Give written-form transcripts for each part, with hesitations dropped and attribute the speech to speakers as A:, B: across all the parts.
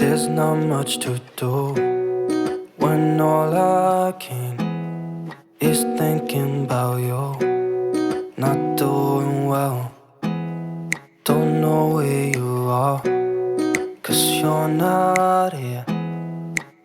A: There's not much to do when all I can is thinking about you. Not doing well, don't know where you are, 'cause you're not here.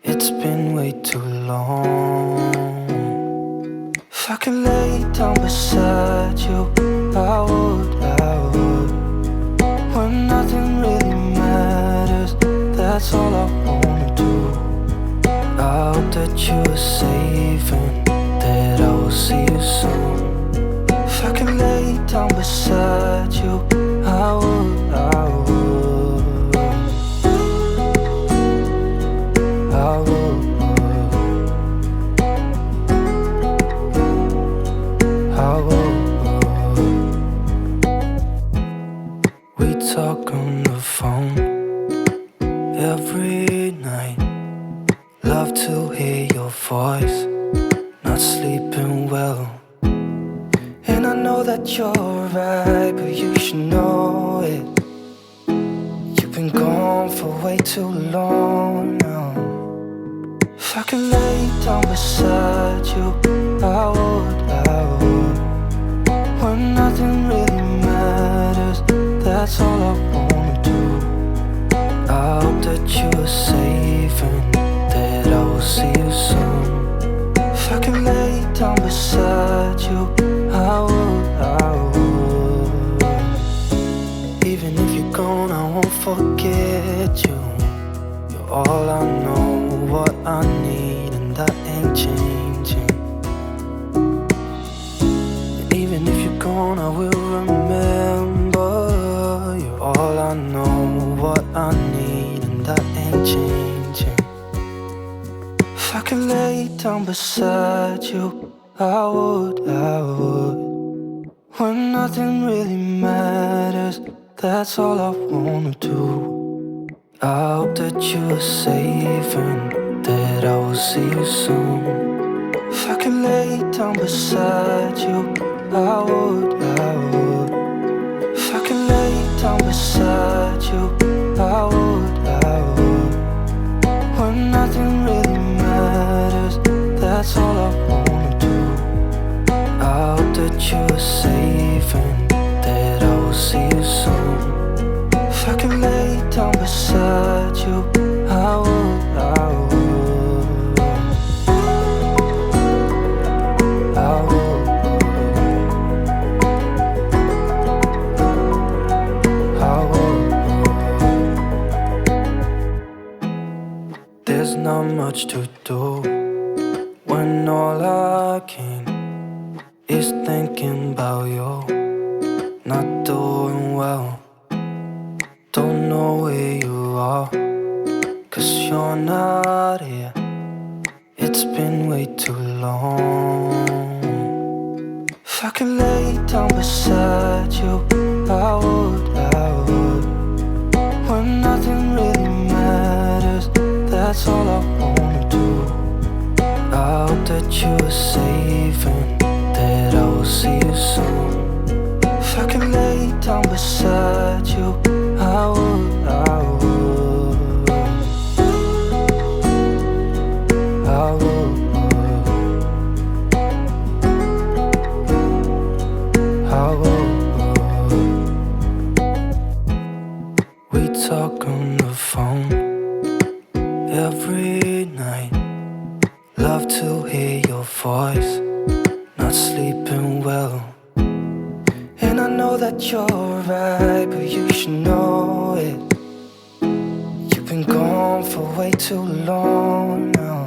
A: It's been way too long. If I could lay down beside you, I would. When nothing really matters, that's all I wanna do. I hope that you are safe and that I will see you soon. If I could lay down beside you, I would. I would. We talk on the phone every night. Love to hear your voice. Not sleeping well, and I know that you're right, but you should know it. You've been gone for way too long now. If I could lay down beside you, I would. When nothing really matters, that's all I wanna do. I hope that you are safe and that I will see you soon. If I could lay down beside you, I would. Even if you're gone, I won't forget you. You're all I know, what I need, and that ain't changing. And even if you're gone, I will remember. You're all I know, what I need, and that ain't changing. If I could lay down beside you, I would. When nothing really matters, that's all I wanna do. I hope that you are safe and that I will see you soon. If I could lay down beside you, I would. If I could lay down beside you, I would. When nothing really matters, that's all I wanna do. I hope that you are safe and that I will see you soon. If I could lay down beside you, I would. I would. There's not much to do when all I can is thinking about you. Not doing well, don't know where you are, 'cause you're not here. It's been way too long. If I could lay down beside you, I would. When nothing really matters, that's all I wanna do. I hope that you are safe and that I will see you soon. If I could lay down beside you, I would. I would. I would. We talk on the phone every night. Love to hear your voice. Not sleeping well, and I know that you're right, but you should know it. You've been gone for way too long now.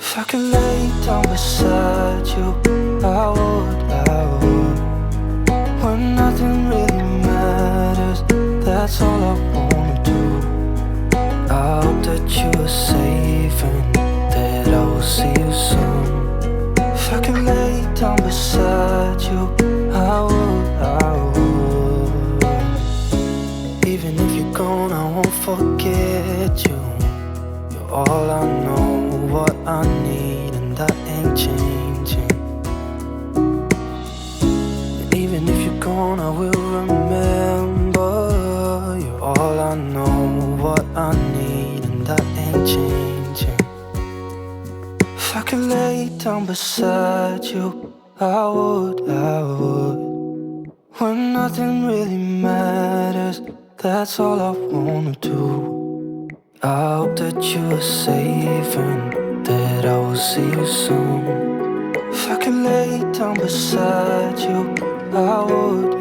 A: If I could lay down beside you, I would. When nothing really matters, that's all I wanna do. I hope that you are safe and that I will see you soon. If I could lay down beside you, I would. Even if you're gone, I won't forget you. You're all I know, what I need, and that ain't changing. And even if you're gone, I will remember. You're all I know, what I need. down beside you. I would. When nothing really matters, that's all I wanna do. I hope that you are safe and that I will see you soon. If I could lay down beside you, I would.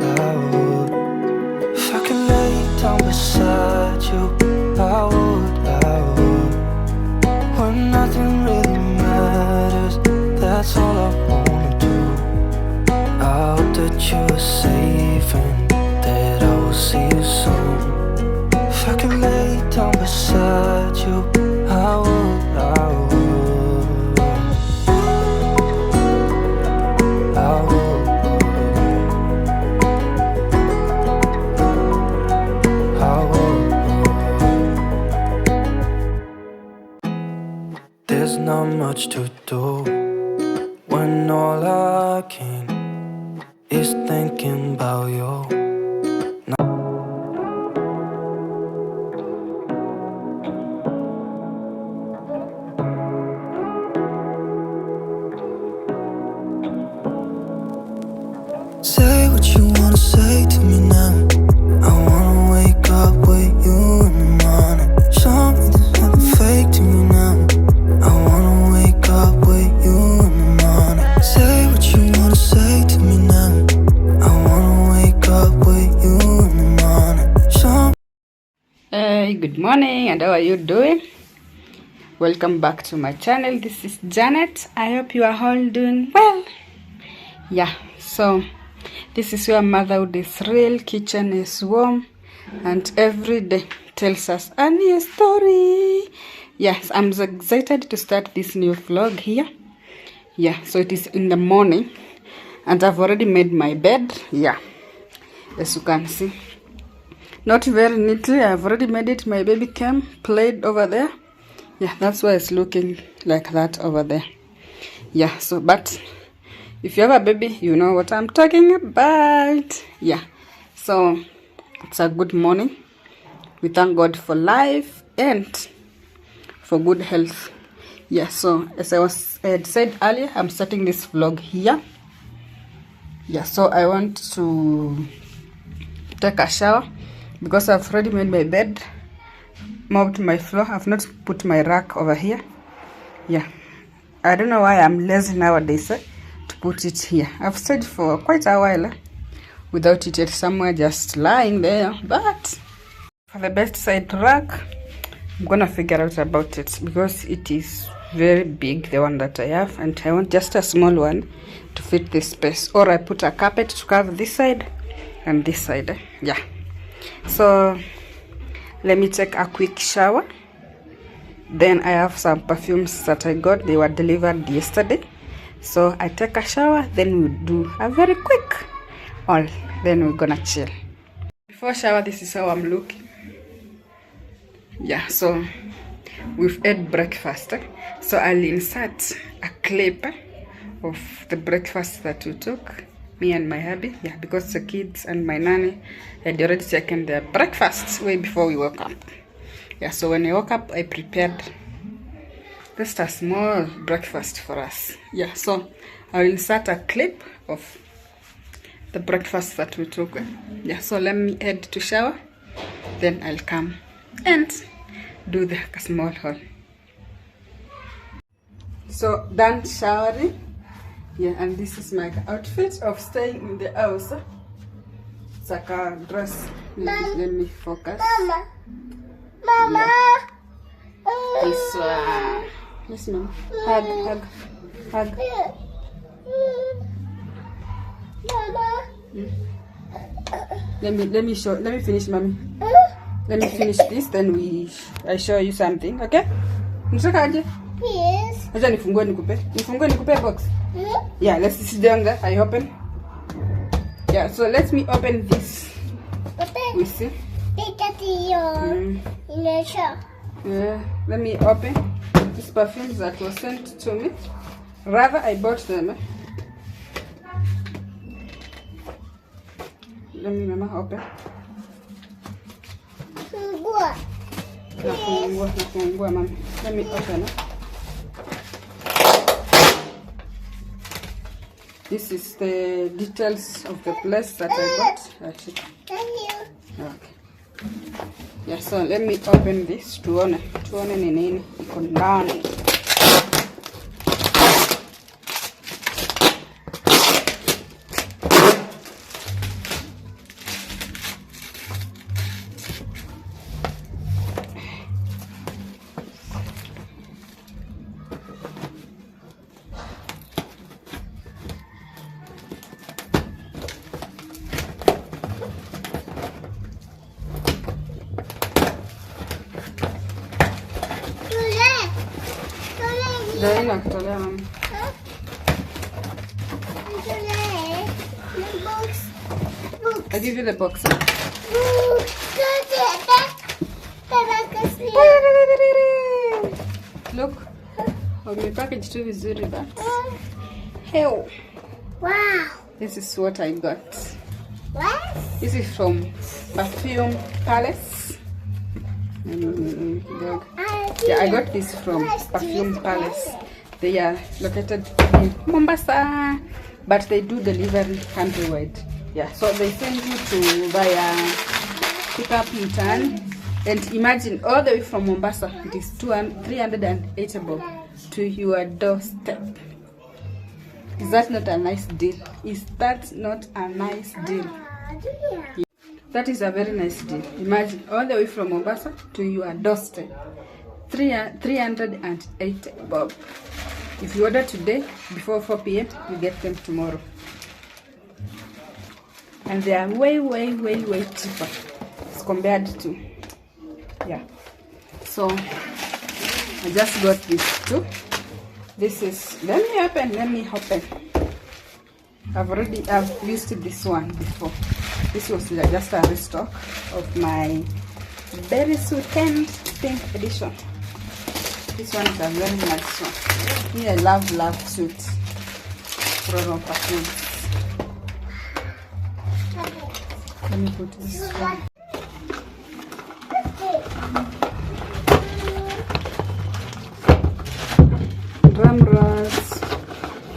A: If I could lay down beside you, I would. When nothing really matters, that's all I wanna do. I hope that you are safe and that I will see you soon. If I could lay down beside you, I would. There's not much to do when all I can is thinking about you. Say what you wanna say to me now. I wanna wake up with you in the morning. Show me there's nothing fake to me now. I wanna wake up with you in the morning. Say what you wanna say to me now. I wanna wake up with you in the morning. Show.
B: Hey, good morning, and how are you doing? Welcome back to my channel. This is Janet. I hope you are all doing well. Yeah, so this is where motherhood is real, kitchen is warm, and every day tells us a new story. Yes, I'm so excited to start this new vlog here. Yeah, so it is in the morning, and I've already made my bed. Yeah, as you can see, not very neatly. I've already made it. My baby came, played over there. Yeah, that's why it's looking like that over there. Yeah, so but if you have a baby, you know what I'm talking about. Yeah, so it's a good morning. We thank God for life and for good health. Yeah, so as I had said earlier, I'm starting this vlog here. Yeah, so I want to take a shower because I've already made my bed, mopped my floor. I've not put my rack over here. Yeah, I don't know why I'm lazy nowadays to put it here. I've stayed for quite a while without it yet, somewhere just lying there. But for the best side rack, I'm gonna figure out about it because it is very big, the one that I have, and I want just a small one to fit this space. Or I put a carpet to cover this side and this side. Yeah, so let me take a quick shower. Then I have some perfumes that I got. They were delivered yesterday. So I take a shower, then we do a very quick all. Then we're gonna chill. Before shower, this is how I'm looking. Yeah, so we've had breakfast. So I'll insert a clip of the breakfast that we took, me and my hubby. Yeah, because the kids and my nanny had already taken their breakfast way before we woke up. Yeah, so when I woke up, I prepared just a small breakfast for us. Yeah, so I'll insert a clip of the breakfast that we took. Yeah, so let me head to shower, then I'll come and do the small haul. So done showering. Yeah, and this is my outfit of staying in the house. It's like a dress. Let me focus.
C: Mama.
B: Yeah. This one. Yes, mama. Hug.
C: Mama.
B: Let me finish, mommy. Let me finish this, then I show you something, okay? Msakaje?
C: Yes.
B: Acha nifungue nikupe box. Yeah, let's sit down there. I open. Yeah, so let me open this.
C: Open.
B: We see. Yeah, let me open these perfumes that was sent to me. Rather, I bought them. Let me, mama, open. Nafungua, mama. Let me open. This is the details of the place that I got.
C: Thank you.
B: Okay. Yeah, so let me open this tuone ni nini iko ndani. Dahil nakutolea mama. I give you the box. Look, package tu vizuri but. Hell.
C: Wow.
B: This is what I got.
C: What?
B: This is from Perfumed Palace. Yeah, I got this from Perfumed Palace. They are located in Mombasa, but they do delivery countrywide. Yeah, so they send you to via pickup return. And imagine all the way from Mombasa, it is 380 bob to your doorstep. Is that not a nice deal? Is that not a nice deal? Yeah. That is a very nice deal. Imagine all the way from Mombasa to your doorstep. 380 bob. If you order today before 4 p.m, you get them tomorrow. And they are way cheaper as compared to, yeah. So I just got this too. This is, let me open. I've used this one before. This was just a restock of my Berry Sweetened Pink edition. This one is a very nice one. Me, I love sweet perfume. Let me put this one. Drum rolls,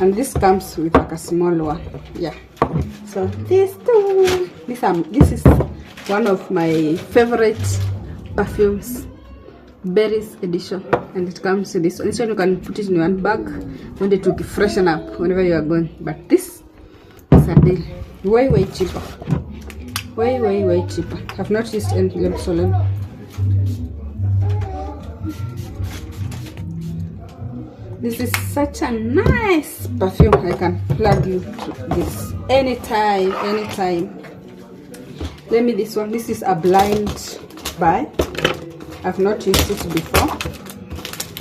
B: and this comes with like a small one. Yeah. So these two. This is one of my favorite perfumes, Berries edition, and it comes with this one. This one you can put it in one bag when it will freshen up whenever you are going. But this is a deal. Way cheaper. Way cheaper. I've not used any Solemn. This is such a nice perfume. I can plug you to this anytime. Let me this one. This is a blind buy. I've not used it before,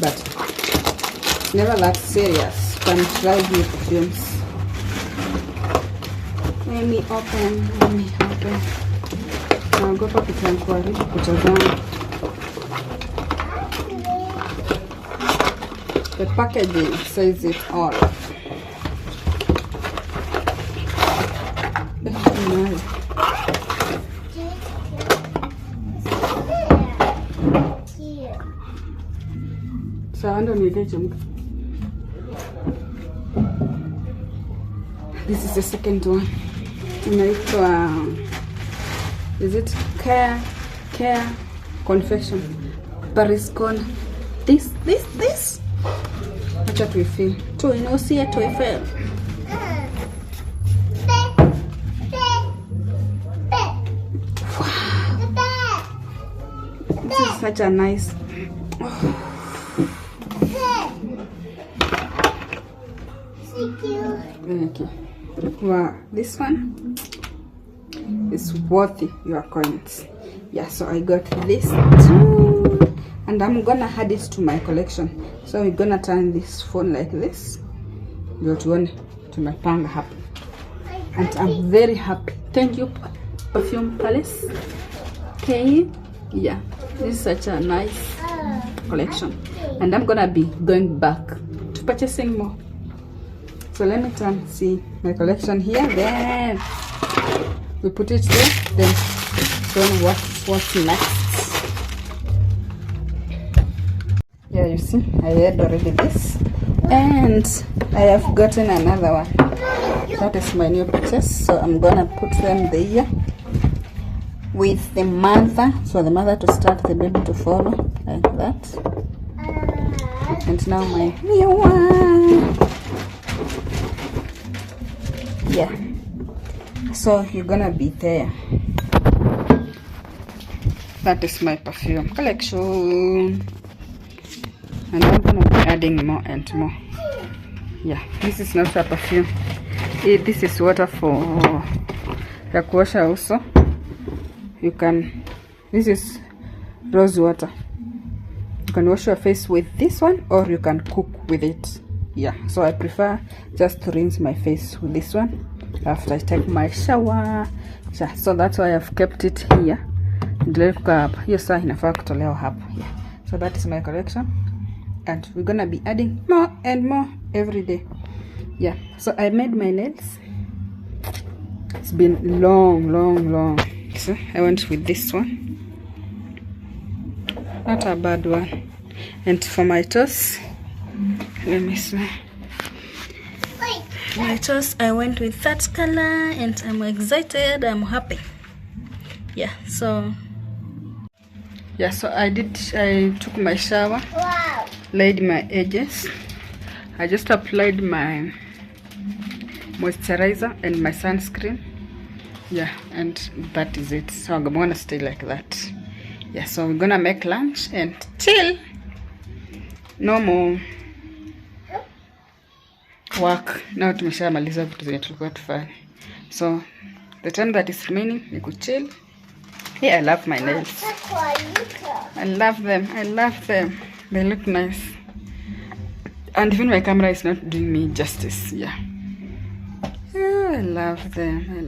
B: but it's never that serious. You can try new perfumes. Let me open. Naogopa kutankuharibu kucha zangu. The packaging says it all. This is the second one. Is it Care Confection Paris Corner? This. Acha tuifeel. Tuinosie tuifeel. This is such a nice. Thank you. Wow, this one is worthy your coins. Yeah, so I got this too, and I'm gonna add it to my collection. So we're gonna turn this phone like this. You're going to my panga happy, and I'm very happy. Thank you, Perfumed Palace. Okay, yeah, this is such a nice collection, and I'm gonna be going back to purchasing more. So let me see my collection here. Then we put it there. Then what's next? Yeah, you see, I had already this, and I have gotten another one. That is my new purchase. So I'm gonna put them there with the mother. So the mother to start, the baby to follow, like that. And now my new one. Yeah. So you're gonna be there. That is my perfume collection. And I'm gonna be adding more and more. Yeah, this is not a perfume. This is water for ya kuosha also. You can, this is rose water. You can wash your face with this one, or you can cook with it. Yeah, so I prefer just to rinse my face with this one after I take my shower. Yeah, so that's why I've kept it here. Hiyo saa inafaa kutolewa hapa. Yeah. So that is my collection, and we're gonna be adding more and more every day. Yeah, so I made my nails. It's been long. So I went with this one, not a bad one. And for my toes, let me see. My toes, I went with that color, and I'm excited. I'm happy. Yeah, so I took my shower.
C: Wow.
B: Laid my edges. I just applied my moisturizer and my sunscreen. Yeah, and that is it. So I'm gonna stay like that. Yeah, so we're gonna make lunch and chill. No more work. Now tumeshamaliza vitu zenye tulikuwa tufanye. So the time that is remaining ni kuchill. Yeah, I love my nails. I love them. They look nice. And even my camera is not doing me justice. Yeah. I love them.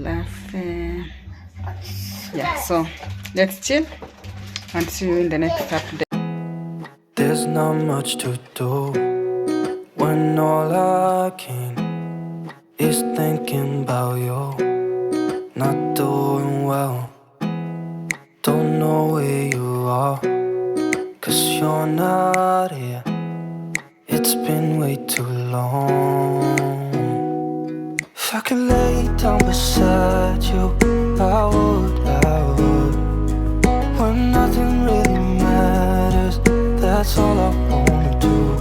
B: Yeah, so let's chill and see you in the next update.
A: There's not much to do when all I can is thinking about you. Not doing well, don't know where you are, 'cause you're not here. It's been way too long. If I could lay down beside you, I would. When nothing really matters, that's all I wanna do.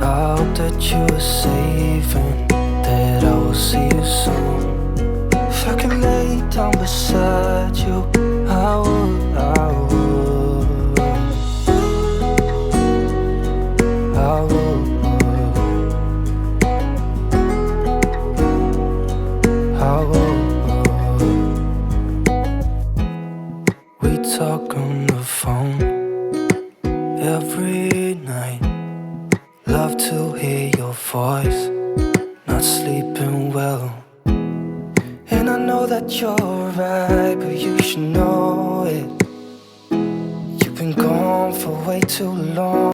A: I hope that you are safe and that I will see you soon. If I could lay down beside you, I would. We talk on the phone every night. Love to hear your voice. Not sleeping well, and I know that you're right, but you should know it. You've been gone for way too long.